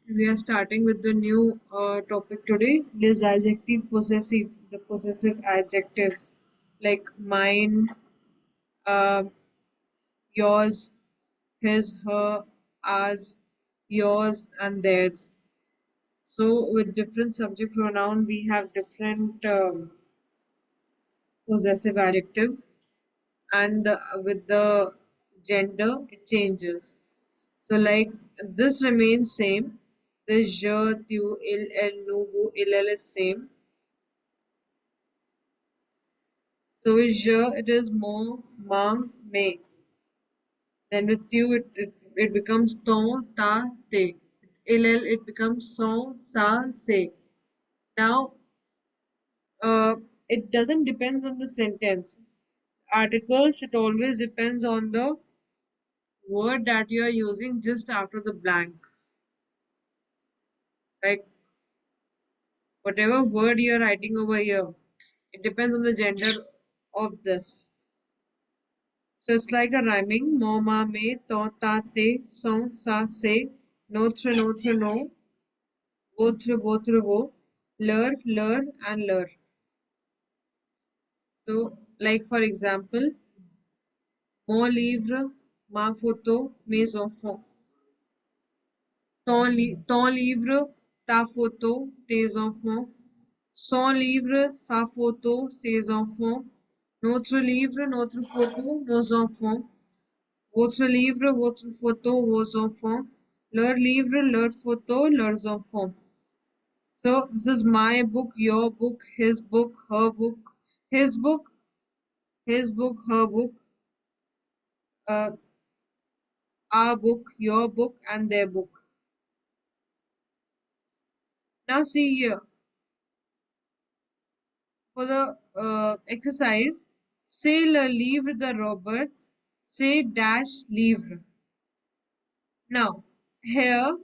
We are starting with the new topic today. This adjective possessive, the possessive adjectives like mine, uh, yours, his, her, ours, yours, and theirs. So, with different subject pronoun, we have different possessive adjective, and with the gender, it changes. So, like this remains same. The je, tu, il, elle, nous, vous, il, elle is same. So with je, it is mo, ma, me. Then with tu, it becomes ton, ta, te. Il, it becomes son, sa, se. Now, it doesn't depends on the sentence. Articles, it always depends on the word that you are using just after the blank. Like whatever word you are writing over here, it depends on the gender of this. So it's like a rhyming. Mo, ma, me, to, ta, te, son, sa, se, notre, no, votre, wo, leur, and leur. So, like for example, mon livre, ma photo, mes enfants. Ton livre, ta photo, tes enfants. Son livre, sa photo, ses enfants. Notre livre, notre photo, nos enfants. Votre livre, votre photo, vos enfants. Leur livre, leur photo, leurs enfants. So this is my book, your book, his book, her book, his book, his book, her book, uh, our book, your book, and their book. Now see here for the exercise. C'est le livre de Robert. C'est dash livre. Now here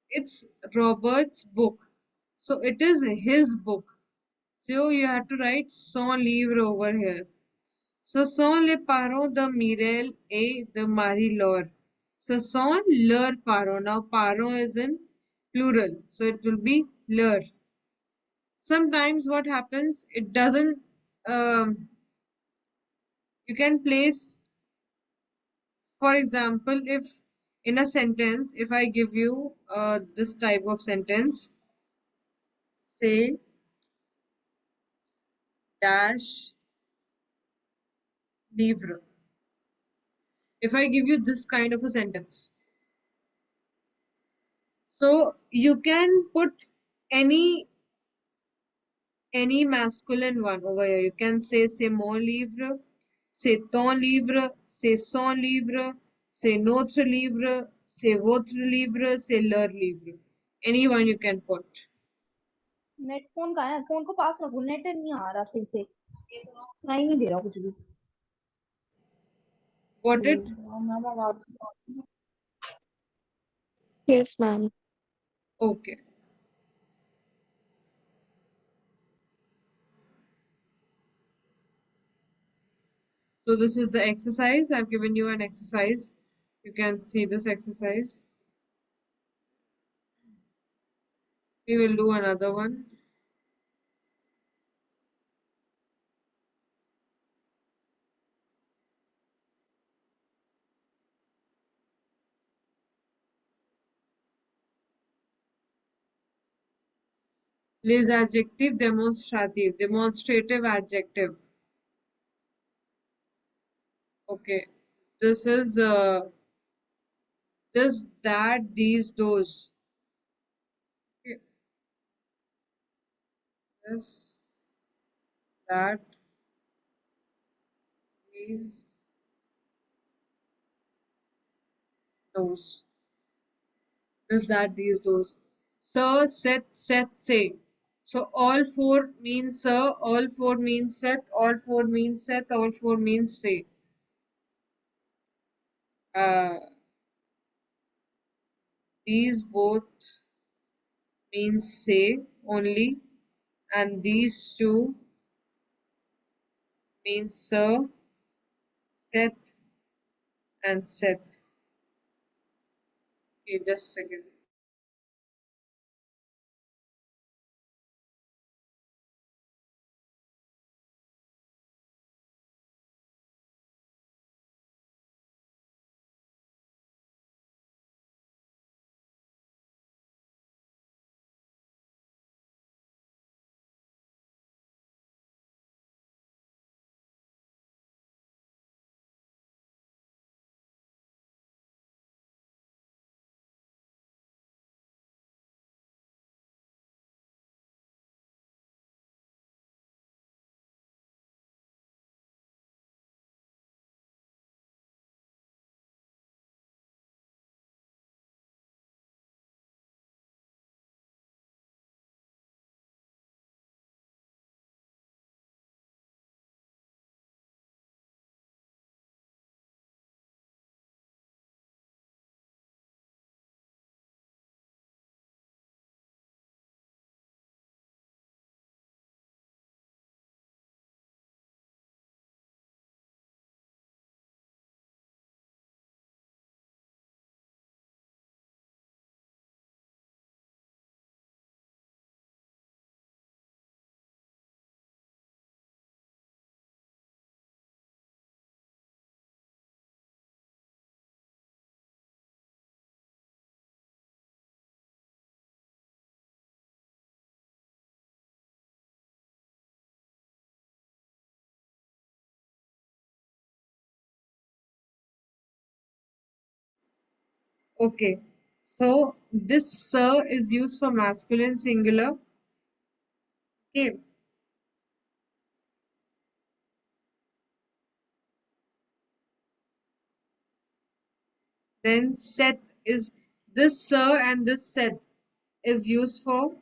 it's Robert's book. So it is his book. So you have to write son livre over here. Ce sont les parents de Mireille et de Marie-Laure. Ce sont leurs parents. Now parents is in plural. So it will be leur. Sometimes what happens, it doesn't, you can place, for example, if in a sentence, if I give you this type of sentence, say dash livre. If I give you this kind of a sentence, so you can put any masculine one over here. You can say c'est mon livre, c'est ton livre, c'est son livre, c'est notre livre, c'est votre livre, c'est leur livre. Anyone you can put. Net phone का है, phone को पास रखो, net नहीं आ रहा सही से, सुनाई नहीं दे रहा कुछ भी। Got it? मैम आवाज Yes, ma'am. Okay. So this is the exercise. I've given you an exercise. You can see this exercise. We will do another one. Les adjectifs démonstratifs, demonstrative adjective. Okay, this is this, that, these, those. Okay. This, that, these, those. This, that, these, those. Sir, set, say. So all four means sir, all four means set, all four means set, all four means say. Uh, these both means say only, and these two means sir, set, and set. Okay, just a second. Okay. So this sir is used for masculine singular. Okay. Then set is this sir and this set is used for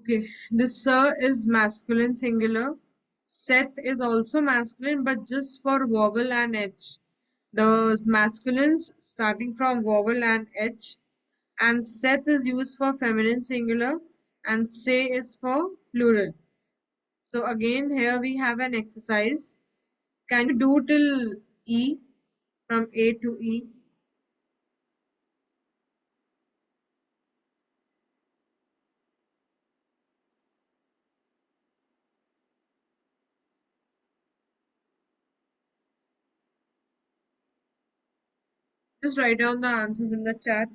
okay. This sir is masculine singular. Seth is also masculine, but just for vowel and H. The masculines starting from vowel and H, and Seth is used for feminine singular, and say is for plural. So again, here we have an exercise. Can you do till E, from A to E? Just write down the answers in the chat.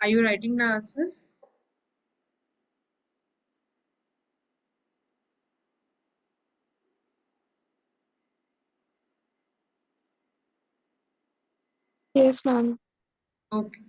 Are you writing the answers? Yes, ma'am. Okay.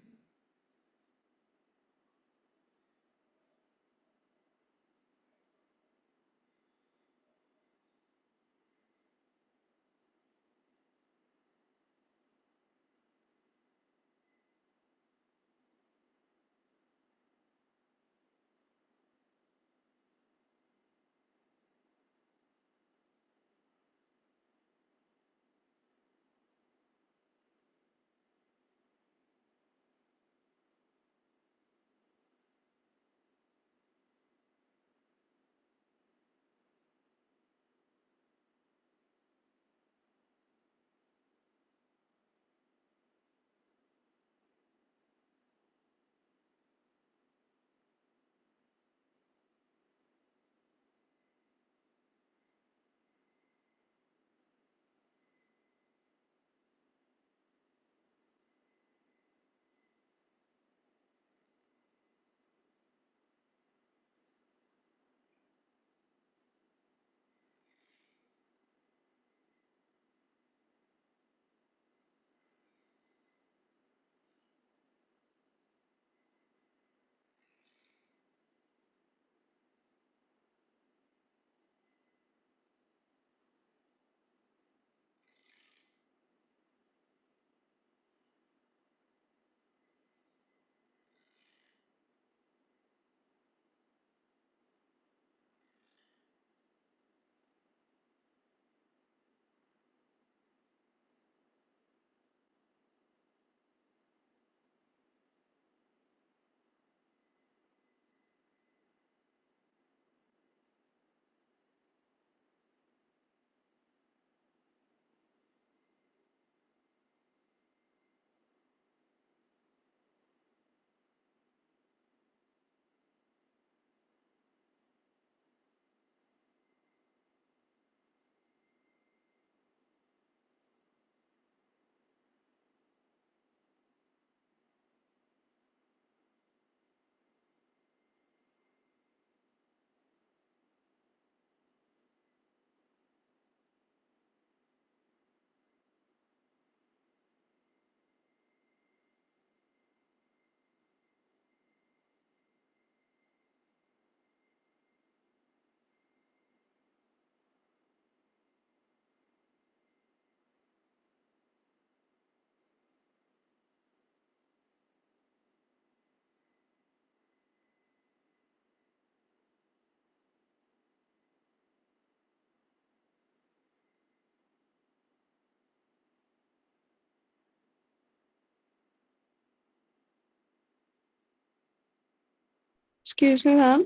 Excuse me, ma'am.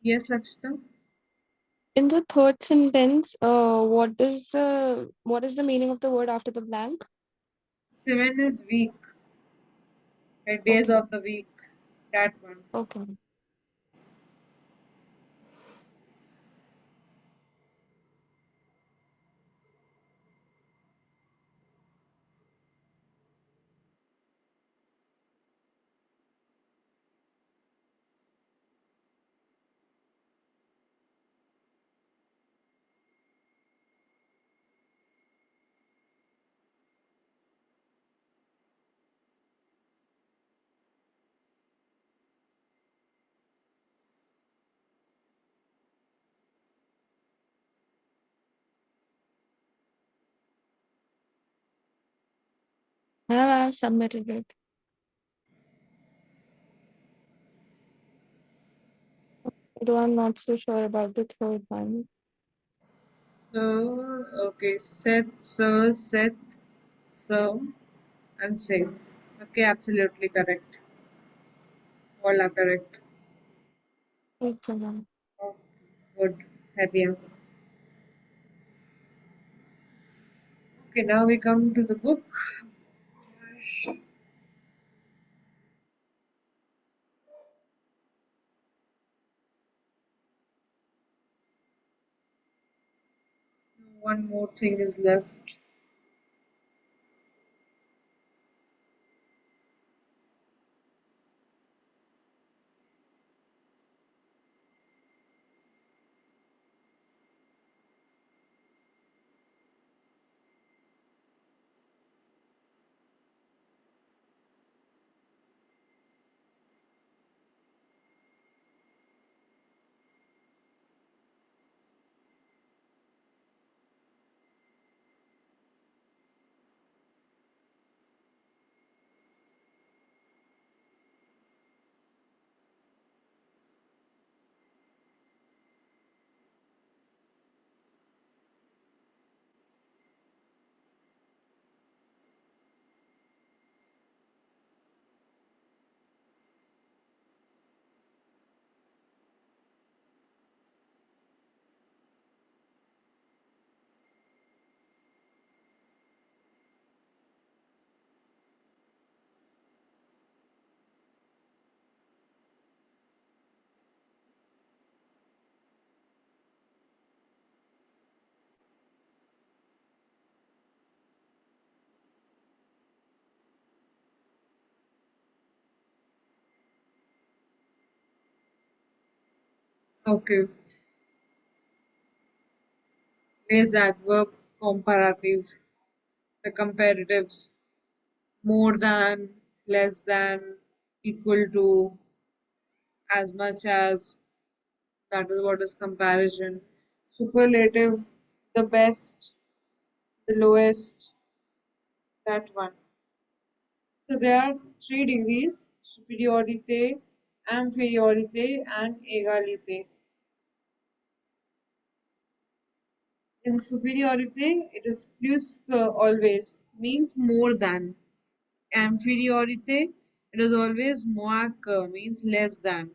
Yes, Lakshita. In the third sentence, what is the meaning of the word after the blank? 7 is week, like days Okay, of the week. That one. okay. Ma'am, I have submitted it. Though I'm not so sure about the third one. So, okay, Seth, Sir, Seth, Sir, and Say. Okay, absolutely correct. All are correct. Okay, ma'am. Oh, good. Happy. Okay, now we come to the book. One more thing is left. Okay, is adverb comparative, the comparatives, more than, less than, equal to, as much as, that is what is comparison. Superlative, the best, the lowest, that one. So there are 3 degrees: superiorité, infériorité, and égalité. In superiorité, it is plus always, means more than. Inferiorité, it is always moins que, means less than.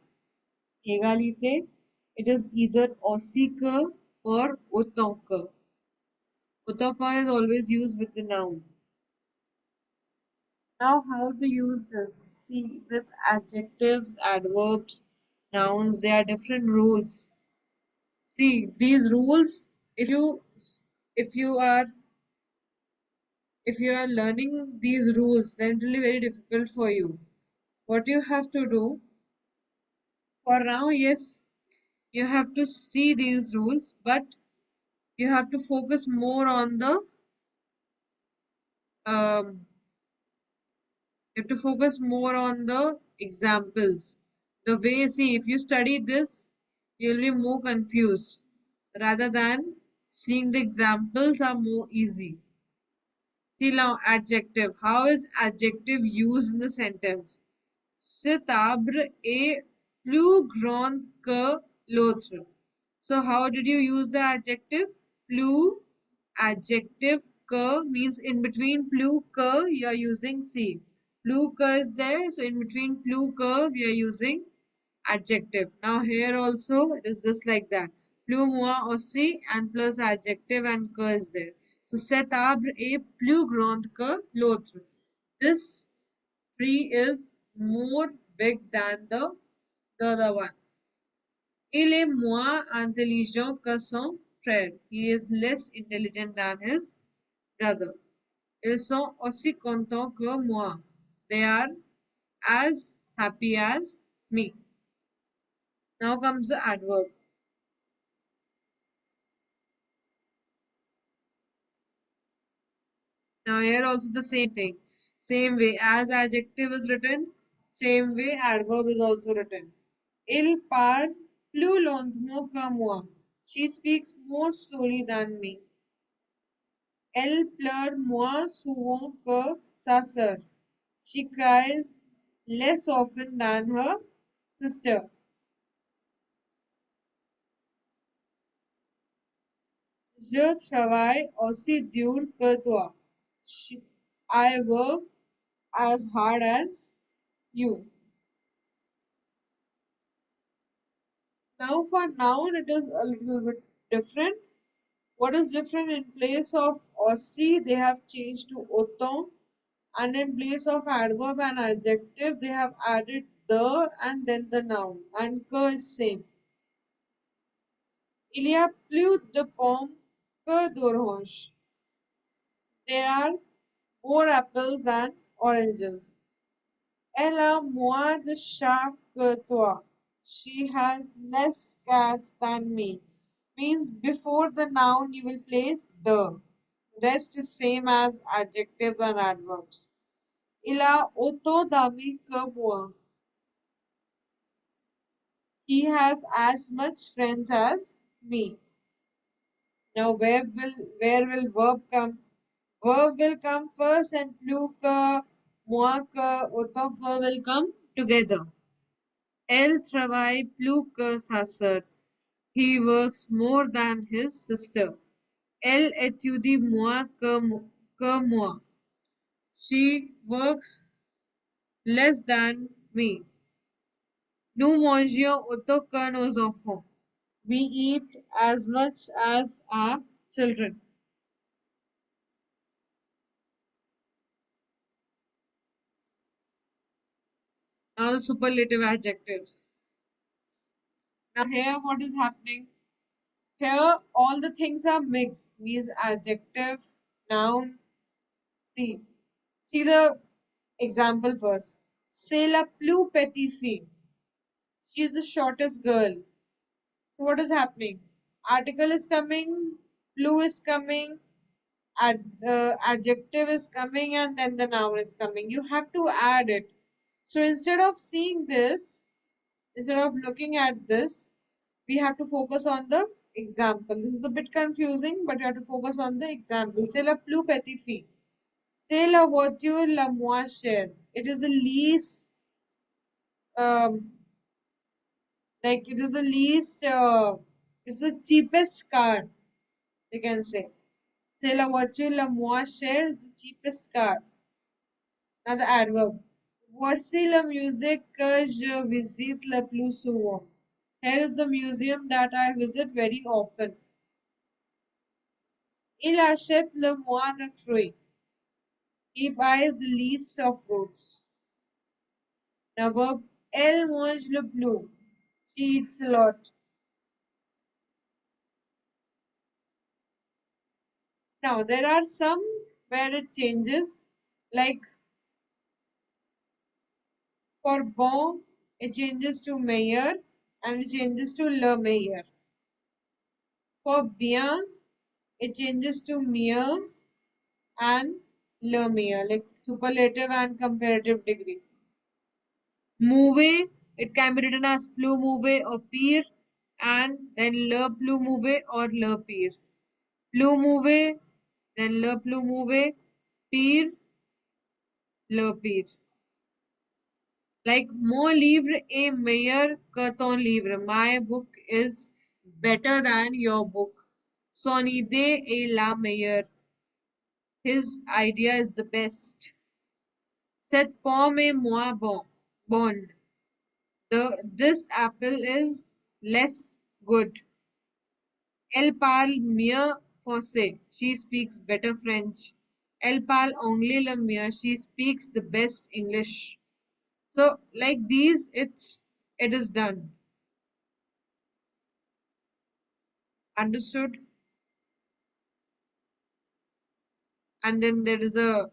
Égalité, it is either aussi que or autant que. Autant que is always used with the noun. Now, how to use this? See, with adjectives, adverbs, nouns, there are different rules. See, these rules, if you are if you are learning these rules, then it will be very difficult for you. What you have to do for now, yes, you have to see these rules, but you have to focus more on the um, you have to focus more on the examples. The way, see, if you study this, you'll be more confused rather than seeing the examples are more easy. See now, adjective. How is adjective used in the sentence? Cet arbre est plus grand que l'autre. So how did you use the adjective? Plus, adjective que means in between plus que you are using C. Plus que is there, so in between plus que we are using adjective. Now here also it is just like that. Plus moi aussi and plus adjective and que is there. So cet arbre est plus grand que l'autre. This tree is more big than the other one. Il est moins intelligent que son frère. He is less intelligent than his brother. Ils sont aussi contents que moi. They are as happy as me. Now comes the adverb. Now here also the same thing. Same way as adjective is written, same way adverb is also written. Il parle plus lentement que moi. She speaks more slowly than me. Elle pleure moins souvent que sa sœur. She cries less often than her sister. Je travaille aussi dur que toi. I work as hard as you. Now for noun it is a little bit different. What is different? In place of aussi they have changed to autant, and in place of adverb and adjective they have added the and then the noun, and que is same. Il y a plus de pommes que d'oranges. There are more apples and oranges. Elle a moins de chats que toi. She has less cats than me. Means before the noun you will place the. Rest is same as adjectives and adverbs. Il a autant d'amis que moi. He has as much friends as me. Now where will verb come? Verb will come first and plus que, moi que, autant que will come together. Elle travaille plus que sa sœur. He works more than his sister. Elle étudie moins que moi. She works less than me. Nous mangions autant que nos enfants. We eat as much as our children. Now the superlative adjectives. Now here what is happening? Here all the things are mixed. Means adjective, noun. See the example first. C'est la plus petite fille. She is the shortest girl. So what is happening? Article is coming, plus is coming, adjective is coming, and then the noun is coming. You have to add it. So instead of seeing this, instead of looking at this, we have to focus on the example. This is a bit confusing, but you have to focus on the example. C'est la plus petite fille. C'est la voiture la moins chère. It is the least, um, like it is the least, it's the cheapest car, you can say. C'est la voiture la moins chère is the cheapest car. Now the adverb. Voici la musique que je visite le plus souvent. Here is the museum that I visit very often. Il achète le moins de fruits. He buys the least of fruits. Now verb. Elle mange le plus. She eats a lot. Now there are some where it changes, like for bon, it changes to meilleur and it changes to le meilleur. For bien, it changes to mieux and le meilleur, like superlative and comparative degree. Mouve, it can be written as plus mouve or pire, and then le plus mouve or le pire. Plus mouve, then le plus mouve, pire, le pire. Like mon livre est meilleur que ton livre. My book is better than your book. Son idée est la meilleure. His idea is the best. Cette pomme est moins bonne. This apple is less good. Elle parle mieux français. She speaks better French. Elle parle anglais le mieux. She speaks the best English. So like these, it is done. Understood? And then there is an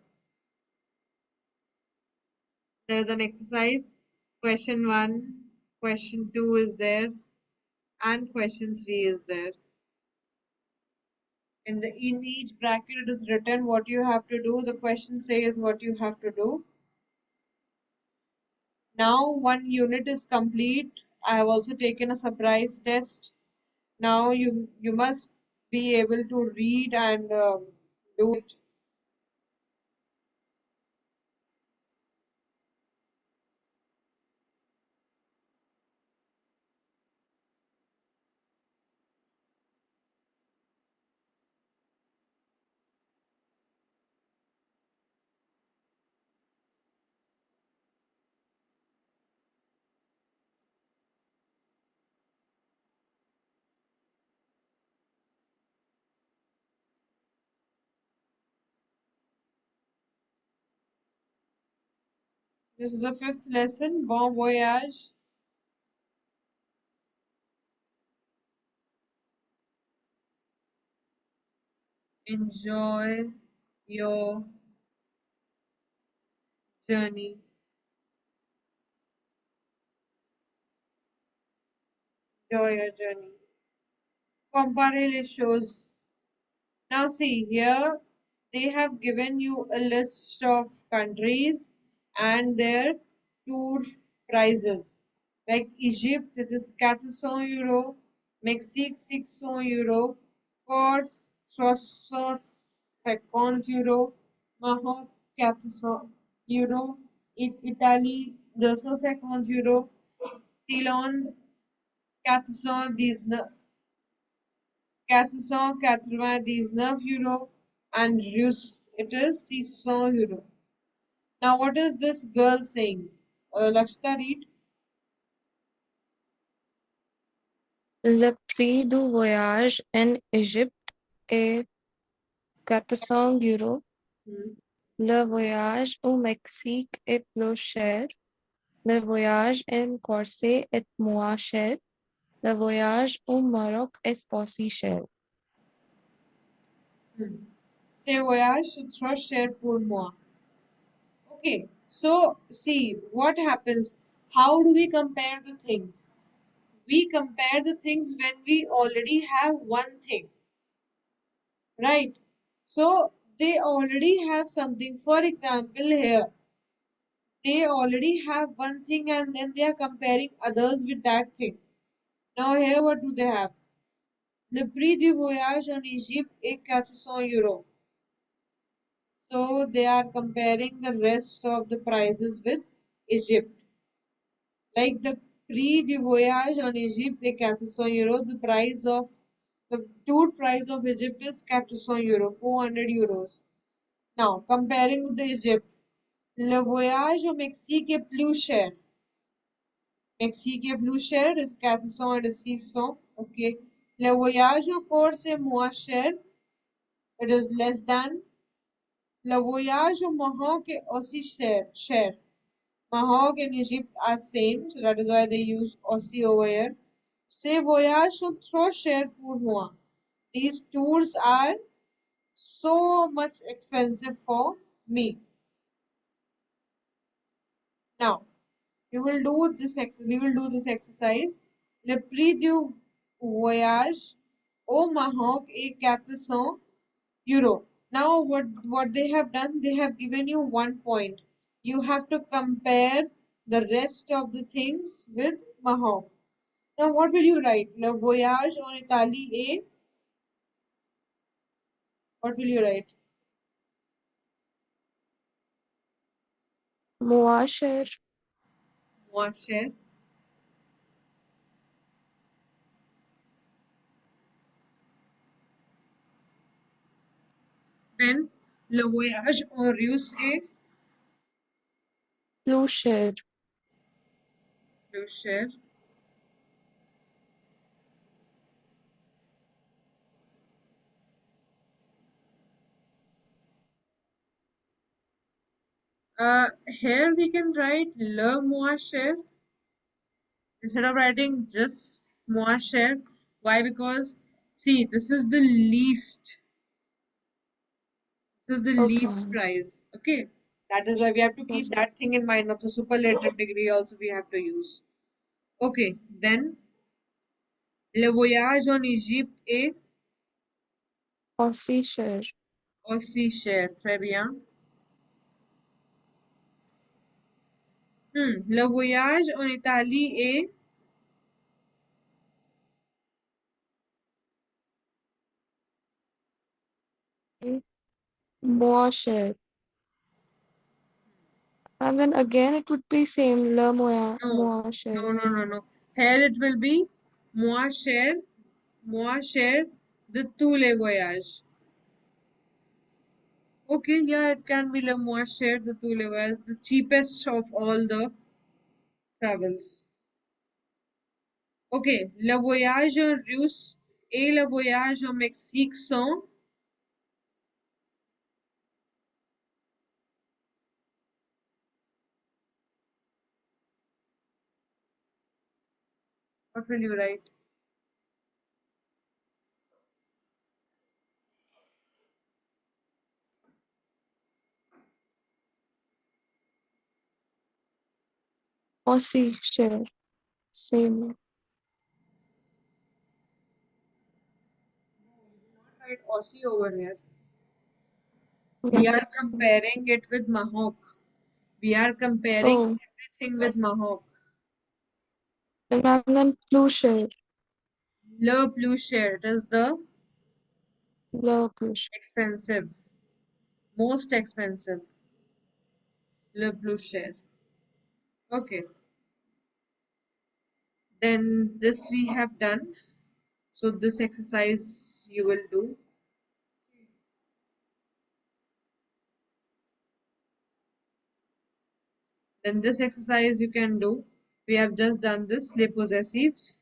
exercise. Question 1, question 2 is there, and question 3 is there. In each bracket it is written what you have to do. The question says what you have to do. Now one unit is complete. I have also taken a surprise test. Now you must be able to read and do it. This is the fifth lesson. Bon voyage. Enjoy your journey. Enjoy your journey. Compare les choses. Now see here, they have given you a list of countries and their tour prices. Like Egypt, it is 400 euro, Mexique 600 euro, Corse 350 euro, Maroc 400 euro, Italie 250 euro, Thaïlande 419 €499 and Rus it is 600 euro. Now what is this girl saying? Lakshita read. Le prix du voyage en Égypte est 400 euros. Hmm. Le voyage au Mexique est plus cher. Le voyage en Corse est moins cher. Le voyage au Maroc est aussi cher. C'est voyage trop cher pour moi. Okay, so see what happens. How do we compare the things? We compare the things when we already have one thing, right? So they already have something. For example, here they already have one thing and then they are comparing others with that thing. Now here what do they have? Le prix du voyage en Egypte est 400 euros. So they are comparing the rest of the prices with Egypt. Like the prix du voyage en Egypte est 400 euros. The tour price of Egypt is 400 euros, 400 euros. Now comparing with the Egypt, le voyage au Mexique est plus cher. Mexique est plus cher is 400 and 600. Okay. Le voyage au Corse est moins cher. It is less than. Le voyage au Maroc est aussi cher. Maroc and Egypt are same, so that is why they use Aussie over here. Ces voyages sont trop chers pour moi. These tours are so much expensive for me. Now, we will do this exercise. Le prix du voyage au Maroc est 400 euro. Now what they have done, they have given you 1 point. You have to compare the rest of the things with Maroc. Now what will you write? Le voyage en Italie est, what will you write? Moins cher. Moins cher. Then le voyage en Russe est, Plus cher. plus cher. Here we can write le moins cher instead of writing just moins cher. Why? Because see, this is the least Okay. price. Okay, that is why we have to keep Yes. that thing in mind of the superlative degree also we have to use. Okay, then le voyage en Égypte est Aussi cher. aussi cher. Très bien. Le voyage en Italie est Moins cher. And then again it would be same le no, moins cher. no. Here it will be moins cher de tous les voyages. Okay, yeah, it can be le moins cher de tous les voyages, the cheapest of all the travels. Okay, le voyage en Russe et le voyage au Mexique sont what will you write? Aussi cher. Same. Write Aussie over here. We Yes. are comparing it with Mahok. We are comparing Oh, everything with Mahok. and then plus cher. Le plus cher, it is the Le plus cher. expensive, most expensive. Le plus cher. Okay, then this we have done. So this exercise you will do. Then this exercise you can do. We have just done this, les possessives.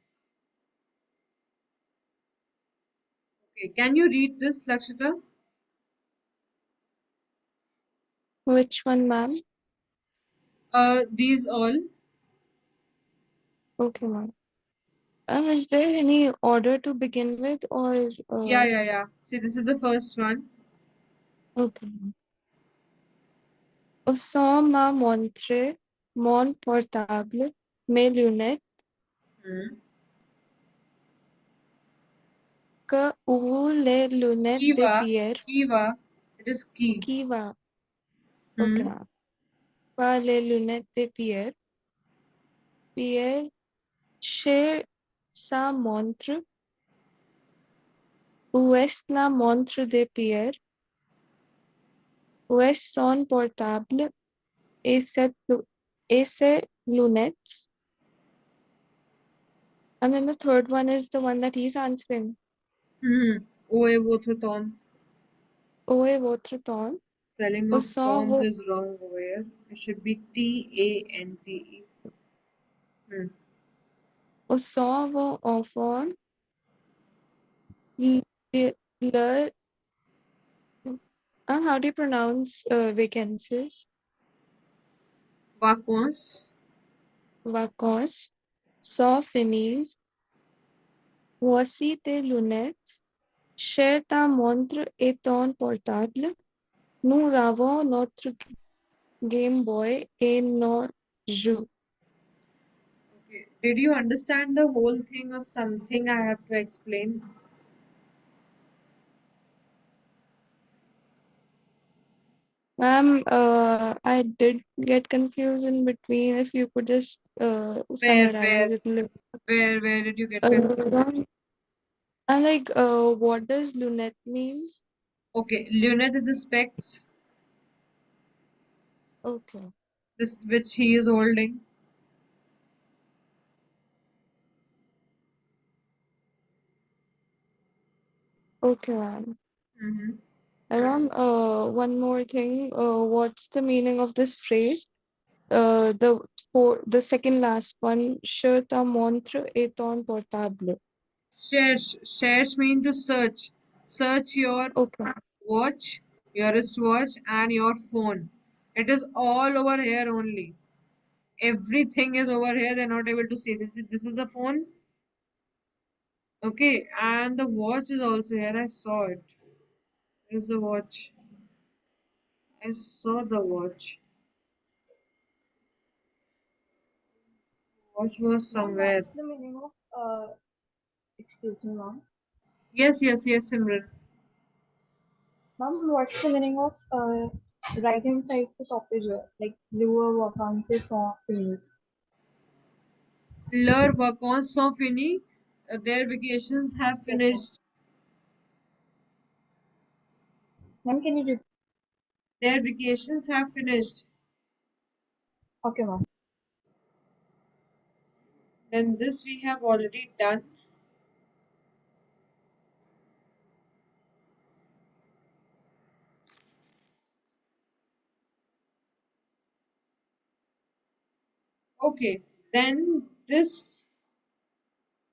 Okay, can you read this, Lakshita? Which one, ma'am? These all. Okay, ma'am. Is there any order to begin with or Yeah. See, this is the first one. okay. Sans ma montre, mon portable, mes lunettes, Hmm. que ou les lunettes de Kiva, Pierre, Kiva, it is key. qui va, okay, Hmm. ma'am. Pas les lunettes de Pierre. Pierre cherche sa montre. Où est la montre de Pierre? Où est son portable et ses lunettes? And then the third one is the one that he's answering. Où est votre tante? Où est votre temps? Spelling Où of sont tante vos, is wrong over here. It should be Tante. Hmm. où sont vos enfants? Le, le, how do you pronounce vacancies? Vacances. Vacances sont finies. Voici tes lunettes. Cher ta montre et ton portable. Nous avons notre Game Boy et nos jeux. Okay. Did you understand the whole thing or something I have to explain? Ma'am, I did get confused in between. If you could just Where, summarize where, it a little. where did you get confused? And like, what does lunette means? Okay, lunette is the specs, Okay, this which he is holding. okay, ma'am. Mm-hmm. And ma'am, one more thing. What's the meaning of this phrase? The the second last one, je ta montre et ton portable. Search mean to search. Search your Okay. watch, your wristwatch, and your phone. It is all over here only. Everything is over here. They're not able to see. This is the phone. Okay, and the watch is also here. I saw it. Where's the watch? I saw the watch. Watch was Ma'am, somewhere. what's the meaning of excuse me, ma'am. Yes, Simran. Ma'am, what's the meaning of right hand side to topic here? Like lower vacancies on things. Leurs vacances sont finies. Their vacations have Yes, ma'am. finished. Ma'am, can you repeat? Their vacations have finished. Okay, ma'am. Then this we have already done. Okay, then this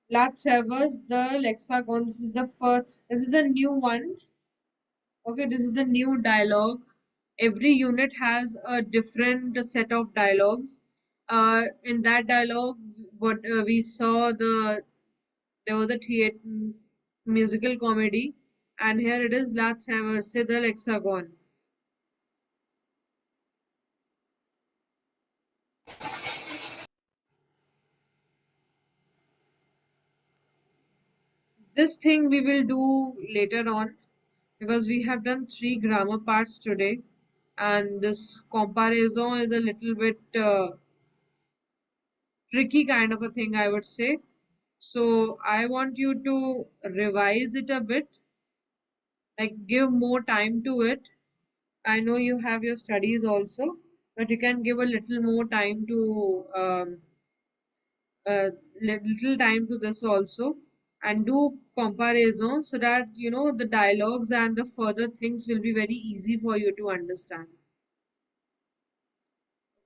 La Traverse the Lexicon. This is the first. This is a new one. Okay, this is the new dialogue. Every unit has a different set of dialogues. In that dialogue, what we saw there was a theater musical comedy, and here it is La Traverse the Lexicon. This thing we will do later on because we have done three grammar parts today, and this comparison is a little bit tricky kind of a thing, I would say. So I want you to revise it a bit, like give more time to it. I know you have your studies also, but you can give a little more time to uh, little time to this also, and do comparison so that you know the dialogues and the further things will be very easy for you to understand.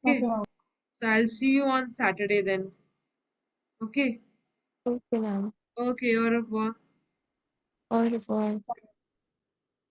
Okay, Okay, ma'am. so I'll see you on Saturday then. Okay, Okay, ma'am. okay, au revoir. Au revoir.